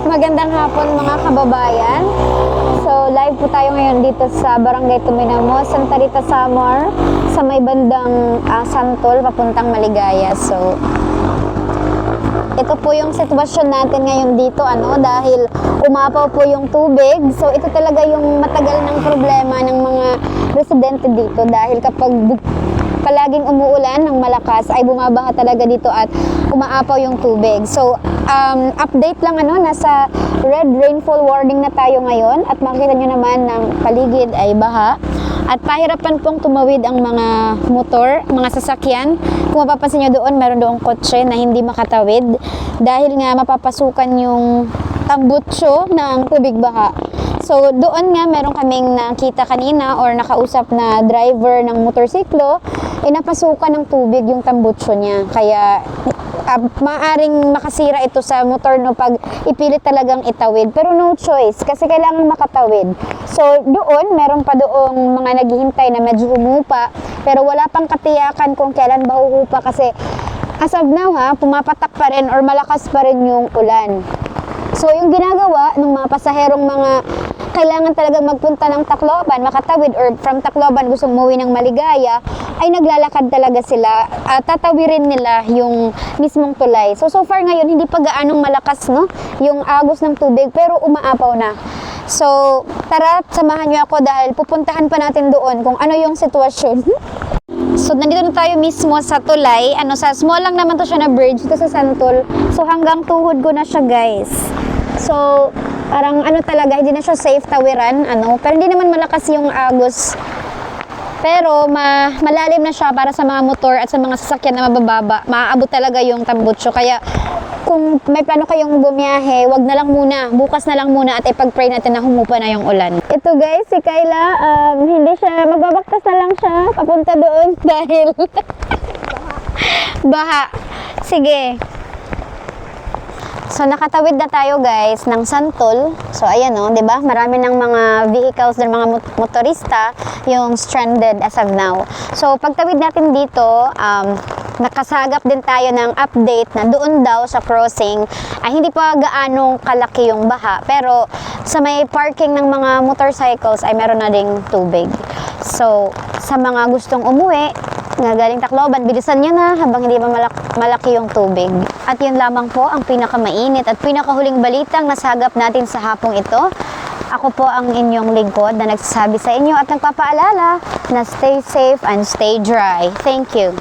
Magandang hapon mga kababayan. So live po tayo ngayon dito sa Barangay Tuminamo, Santa Rita, Samar, sa may bandang Santol, papuntang Maligaya. So ito po yung sitwasyon natin ngayon dito, dahil umapaw po yung tubig. So ito talaga yung matagal ng problema ng mga residente dito, dahil kapag palaging umuulan ng malakas ay bumabaha talaga dito at umaapaw yung tubig. So update lang, nasa red rainfall warning na tayo ngayon at makikita nyo naman ng paligid ay baha at pahirapan pong tumawid ang mga motor, mga sasakyan. Kung mapapansin nyo doon, meron doong kotse na hindi makatawid dahil nga mapapasukan yung tambutso ng tubig baha. So doon nga meron kaming nakita kanina or nakausap na driver ng motorsiklo, napasukan ng tubig yung tambutso niya. Kaya maaring makasira ito sa motor pag ipilit talagang itawid. Pero no choice kasi kailangan makatawid. So doon, meron pa doong mga naghihintay na medyo humupa pero wala pang katiyakan kung kailan ba huhupa kasi as of now pumapatak pa rin or malakas pa rin yung ulan. So yung ginagawa ng mga pasaherong mga kailangan talagang magpunta ng Tacloban, makatawid, or from Tacloban gustong umuwi ng Maligaya, ay naglalakad talaga sila at tatawirin nila yung mismong tulay. So far ngayon, hindi pa gaanong malakas yung agos ng tubig, pero umaapaw na. So, tara, samahan nyo ako dahil pupuntahan pa natin doon kung ano yung sitwasyon. So, nandito na tayo mismo sa tulay. Sa small lang naman to siya na bridge, dito sa Santol. So, hanggang tuhod ko na siya, guys. So, parang talaga, hindi na siya safe tawiran, pero hindi naman malakas yung agos. Pero malalim na siya para sa mga motor at sa mga sasakyan na mabababa. Maaabot talaga yung tambutso. Kaya kung may plano kayong bumiyahe, wag na lang muna. Bukas na lang muna at ipag-pray natin na humupa na yung ulan. Ito guys, si Kayla, hindi siya, magbabaktas na lang siya papunta doon dahil baha. Sige. So, nakatawid na tayo guys ng Santol. So, ayan 'di ba? Marami ng mga vehicles ng mga motorista yung stranded as of now. So, pagtawid natin dito, nakasagap din tayo ng update na doon daw sa crossing ay hindi pa gaanong kalaki yung baha. Pero, sa may parking ng mga motorcycles ay meron na ding tubig. So, sa mga gustong umuwi, nga galing Tacloban, bilisan nyo na habang hindi pa malaki yung tubig. At yun lamang po ang pinakamainit at pinakahuling balitang nasagap natin sa hapong ito. Ako po ang inyong lingkod na nagsasabi sa inyo at nagpapaalala na stay safe and stay dry. Thank you.